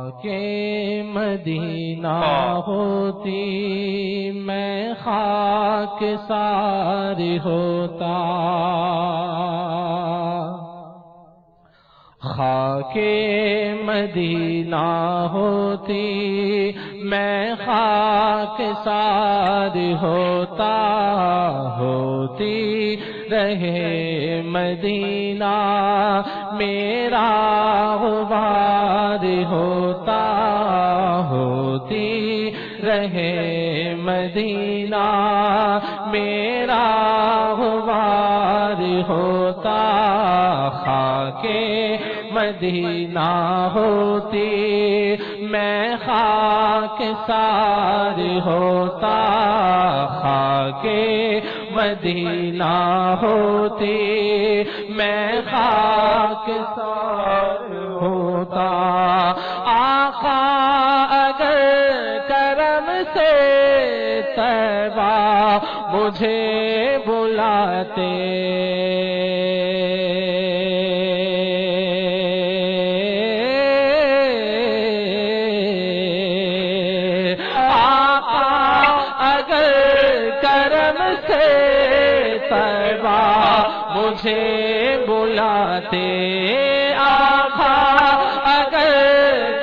خاک مدینہ ہوتی میں خاک ساری ہوتا، خاک مدینہ ہوتی میں خاک ساری ہوتا، ہوتی رہے مدینہ میرا غبار ہوتا، ہوتی رہے مدینہ میرا غبار ہوتا، خاک مدینہ ہوتی میں خاک سار ہوتا، خاک مدینہ ہوتی میں خاک سار ہوتا، آقا اگر کرم سے طیبہ مجھے بلاتے، مجھے بلاتے، آقا اگر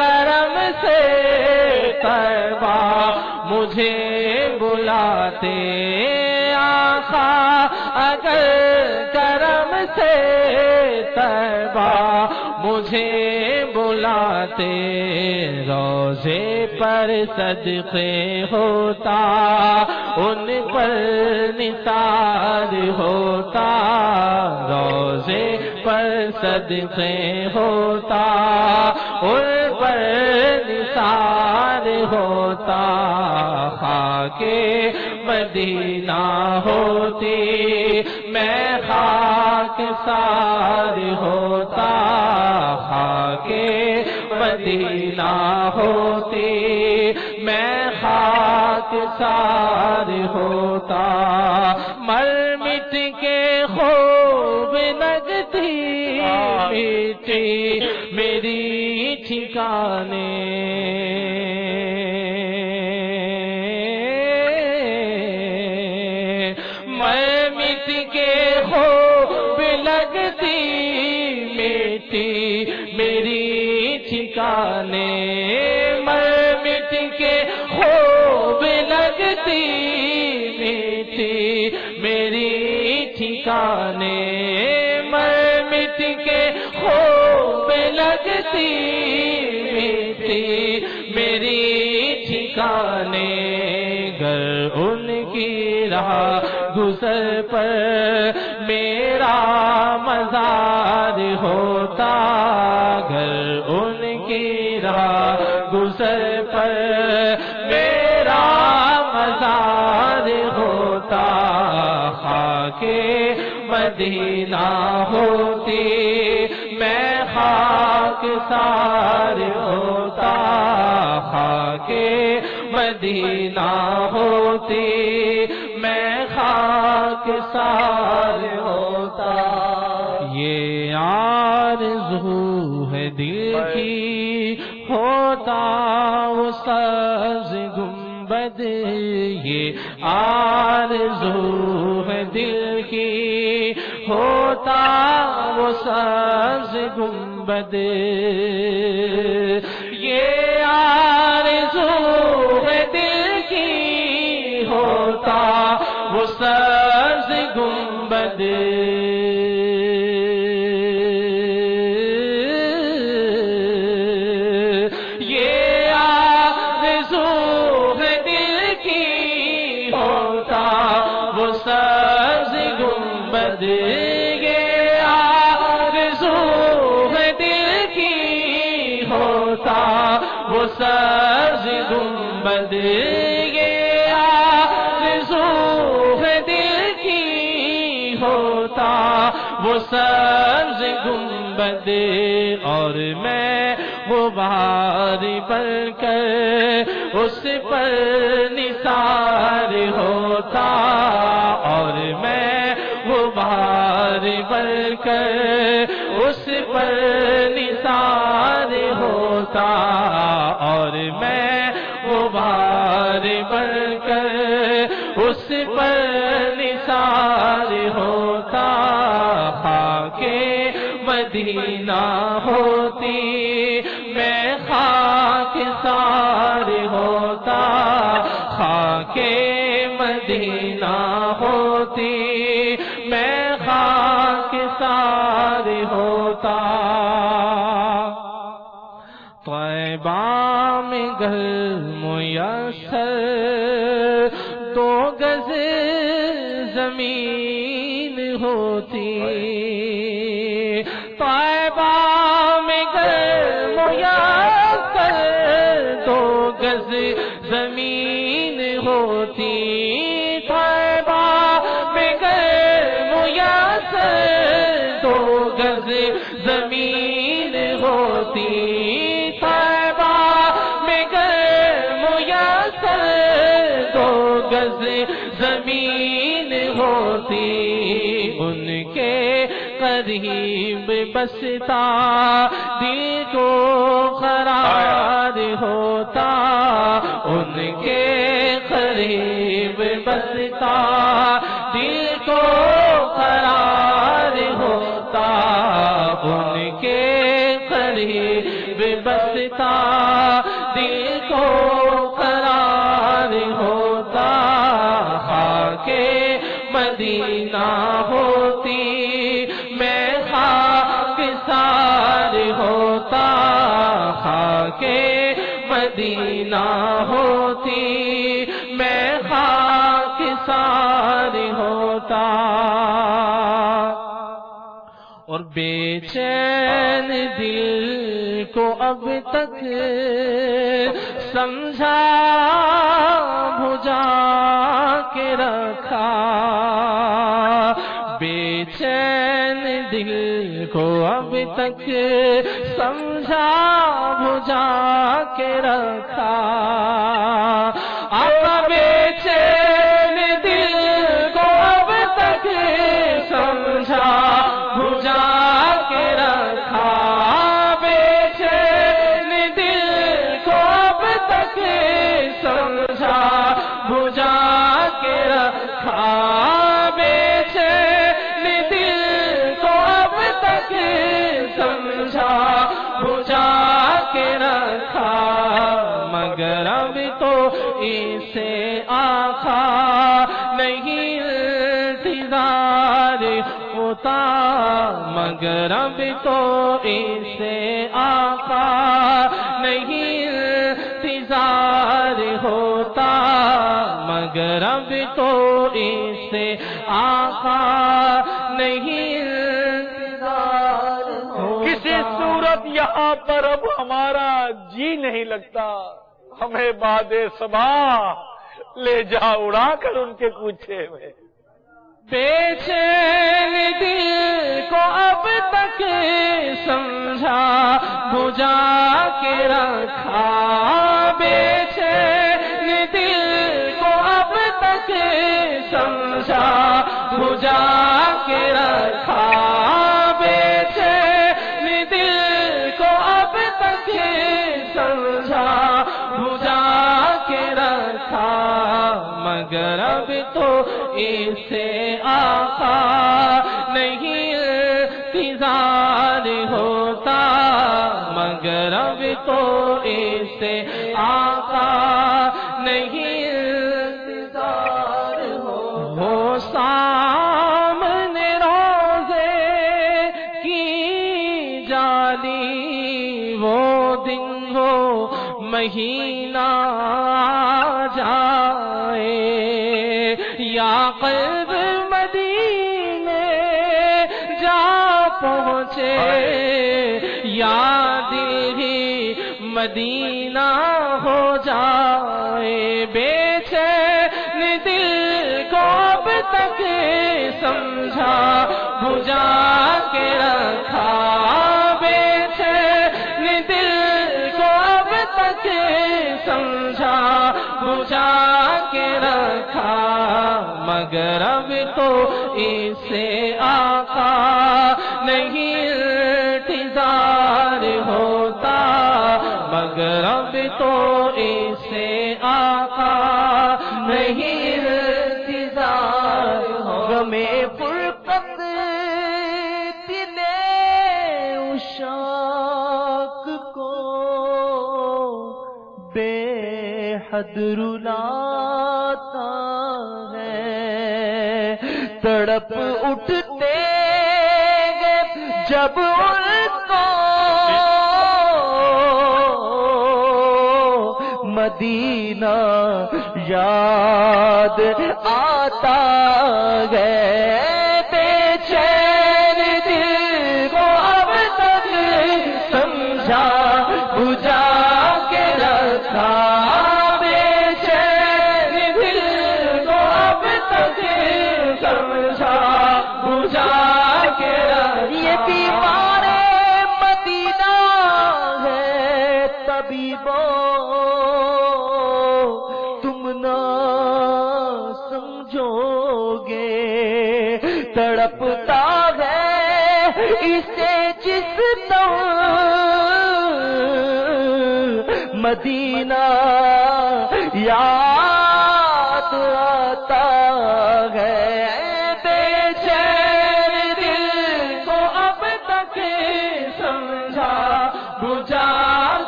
کرم سے طیبہ مجھے بلاتے، آقا اگر کرم سے طیبہ مجھے بلاتے، روضے پر صدقے ہوتا ان پر نثار ہوتا، روضے پر صدقے ہوتا ان پر نثار ہوتا، خاک مدینہ ہوتی میں خاک سار ہوتا، خاک مدینہ ہوتی میں خاک سار ہوتا، مر مٹ کے خوب لگتی مٹی میری ٹھکانے، مر مٹ کے خوب لگتی مٹی میری ٹھکانے، مر مٹ کے خوب لگتی مٹی میری ٹھکانے، مر مٹ کے خوب لگتی مٹی میری ٹھکانے، گر ان کی راہ گزر پر میرا مزار ہوتا، گر ان کی راہ گزر پر میرا مزار ہوتا، خاک مدینہ ہوتی میں خاک سار ہوتا، خاک مدینہ ہوتی میں خاک سار ہوتا، یہ آرزو ہے دل کی ہوتا وہ سبز گنبد، یہ آرزو ہے دل کی ہوتا وہ سبز گنبد، یہ آرزو ہے دل کی ہوتا وہ سبز گنبد، سبز گنبد، یہ آرزو ہے دل کی ہوتا وہ سبز گنبد، یہ آرزو ہے دل کی ہوتا وہ سبز گنبد، اور میں غبار بن کر اس پر نثار ہوتا، اور میں غبار بار بڑھ کر اس پر نثار ہوتا، اور میں وہ بار بڑھ کر اس پر نثار ہوتا، خاک مدینہ ہوتی میں خاک سار ہوتا، خاک مدینہ ہوتی میں خاک سار ہوتا۔ طیبہ میں گھر میسر 2 گز زمین ہوتی، طیبہ میں گھر میسر 2 گز زمین ہوتی، طیبہ میں گھر میسر 2 گز زمین ہوتی، طیبہ میں گھر میسر 2 گز زمین ہوتی، ان کے قریب بستا دل کو قرار ہوتا، ان کے قریب بستا دل کو قرار ہوتا، ان کے قریب بستا دل کو قرار ہوتا، خاک مدینہ ہوتی میں خاک سار ہوتا، خاک مدینہ ہوتی میں خاک سار ہوتا۔ اور بے چین دل کو اب تک سمجھا بجھا کے رکھا، بے چین دل کو اب تک سمجھا بجھا کے رکھا، آقا بے چین دل کو اب تک سمجھا بجھا کے رکھا، بے چین دل کو اب تک سمجھا بجھا کے رکھا، بے چین دل کو اب تک سمجھا بجھا کے رکھا، مگر اب تو اسے آقا نہیں انتظار ہوتا، مگر اب تو اسے آقا نہیں انتظار ہوتا، مگر اب تو اسے آقا نہیں انتظار ہوتا۔ کسی صورت یہاں پر اب ہمارا جی نہیں لگتا، ہمیں باد صبا لے جا اڑا کر ان کے کوچے میں، بے چین دل کو اب تک سمجھا بجھا کے رکھا، بے چین دل کو اب تک سمجھا بجھا کے رکھا، بے چین دل کو اب تک سمجھا بجھا کے رکھا، مگر اب تو اسے آقا نہیں انتظار ہوتا، مگر اب تو اسے آقا نہیں انتظار ہوتا۔ ہو سامنے روزے کی جالی وہ دن وہ مہینہ جائے، یا قلب مدینے جا پہنچے، یا دل ہی مدینہ ہو جائے، بے چین دل کو اب تک سمجھا بجھا کے رکھا، بے چین دل کو اب تک سمجھا بجھا کے رکھا مگر اب تو اسے آقا نہیں انتظار ہوتا مگر اب تو اسے آقا نہیں انتظار ہوتا میں فرقت دل عشاق کو بے حد رلاتا ہے تڑپ اٹھتے ہیں جب ان کو مدینہ یاد آتا ہے بے چین دل کو اب تک سمجھا بجھا کے رکھا بے چین دل کو اب تک سمجھا بجھا کے رکھا یہ بیمار مدینہ ہے طبیبوں تڑپتا ہے اسے جس طرح مدینہ یاد آتا ہے بے چین دل کو اب تک سمجھا بجھا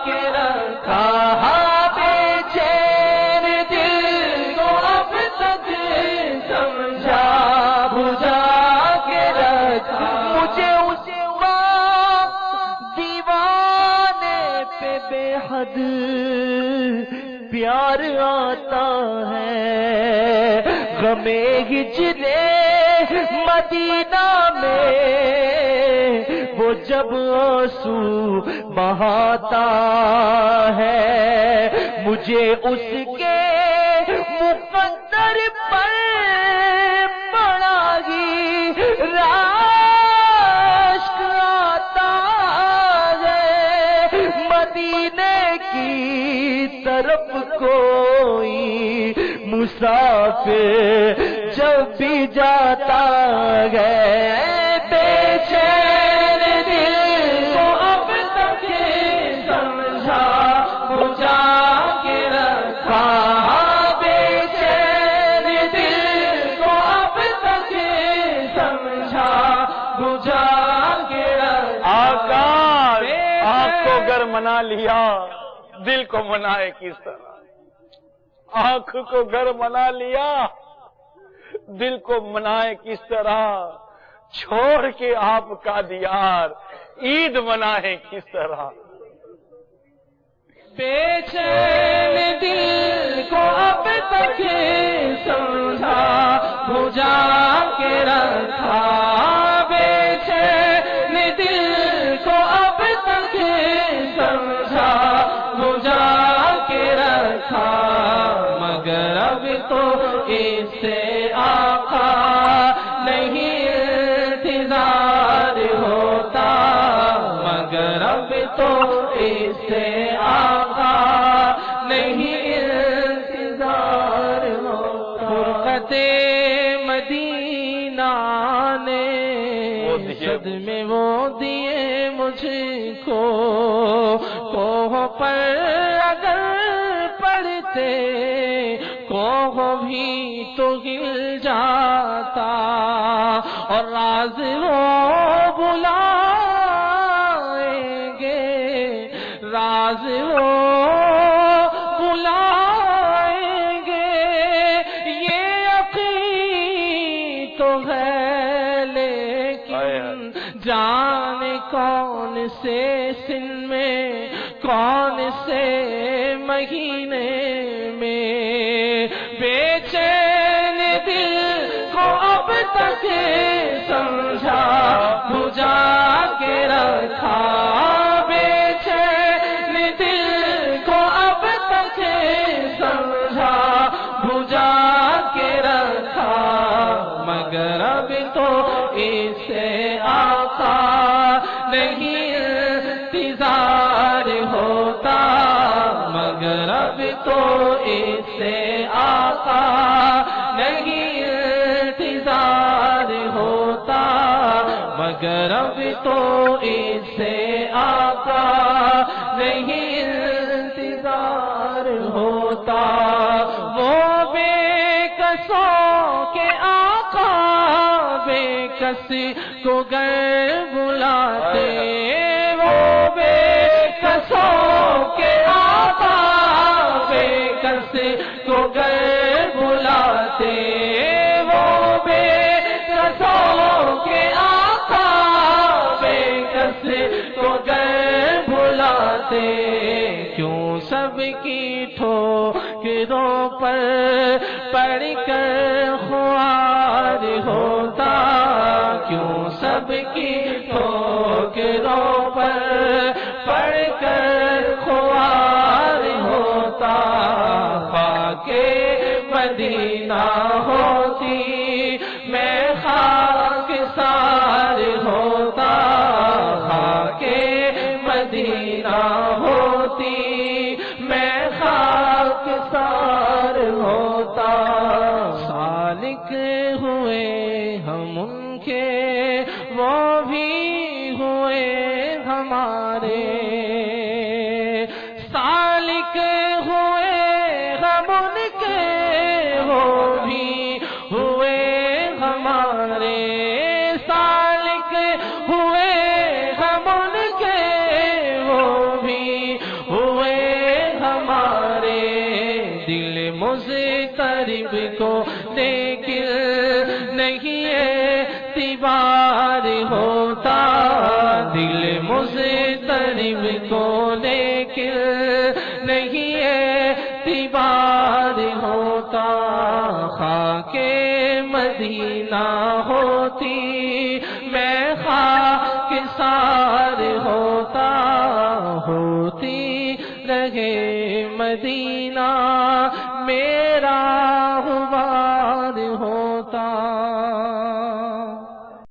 کے رکھا بے چین دل کو اب تک سمجھا بجھا مجھے اس دیوانے پہ بے حد پیار آتا ہے غم ہجر مدینہ میں وہ جب آنسو بہاتا ہے مجھے اس کے مقدر پر بڑا ہی راشک آتا ہے مدینے کی طرف کوئی مسافر جب بھی جاتا ہے بے چین دل کو اب تک سمجھا بجھا کے رکھا بے چین دل کو اب تک سمجھا بجھا کے رکھا آقا آنکھ کو گر منا لیا دل کو منائے کس طرح آنکھ کو گر منا لیا دل کو منائے کس طرح چھوڑ کے آپ کا دیار عید منائے کس طرح بے چین دل کو اب تک سمجھا بجھا کے رکھا بے چین دل کو اب تک سمجھا بجھا کے رکھا مگر اب تو اسے آقا نہیں انتظار ہوتا مگر اب تو اسے آقا نہیں انتظار ہوتا فرقت مدینہ نے صدمے وہ دیے مجھ کو کوہ پر اگر پڑتے کوہ بھی تو ہل جاتا اور راز وہ بلائیں گے راز وہ بلائیں گے یہ یقین تو ہے لیکن جانے کون سے سن میں کون سے مہینے میں بے چین دل کو اب تک سمجھا بجھا کے رکھا بے چین دل کو اب تک سمجھا بجھا کے رکھا مگر اب تو اسے آقا نہیں انتظار ہوتا مگر اب تو اس سے آقا نہیں انتظار ہوتا، مگر اب تو اس سے آقا نہیں انتظار ہوتا۔ وہ بے کسوں کے آقا بے کس کو گر بلاتے، وہ بے کسوں کے آقا بے کس کو گر بلاتے، وہ بے کسوں کے آقا بے کس کو گر بلاتے۔ کیوں سب کی ٹھوکروں پر پڑ کر خوار ہوتا، کیوں سب کی ٹھوکروں پر پڑ کر خوار ہوتا۔ خاک مدینہ ہوتی میں خاک سار ہوتا، خاک مدینہ ہوتی میں خاک سار ہوتا۔ سالک ہوئے ہم ان کے، وہ بھی ہوئے ہمارے، سالک ہوئے ہم ان کے، وہ بھی ہوئے ہمارے، سالک ہوئے ہم ان کے، وہ بھی ہوئے ہمارے۔ دل مضطرب کو لیکن نہیں اعتبار ہوتا، دل مضطرب کو لیکن نہیں اعتبار ہوتا۔ خاک مدینہ ہوتی میں خاک سار ہوتا، ہوتی رہے مدینہ میرا غبار ہوتا۔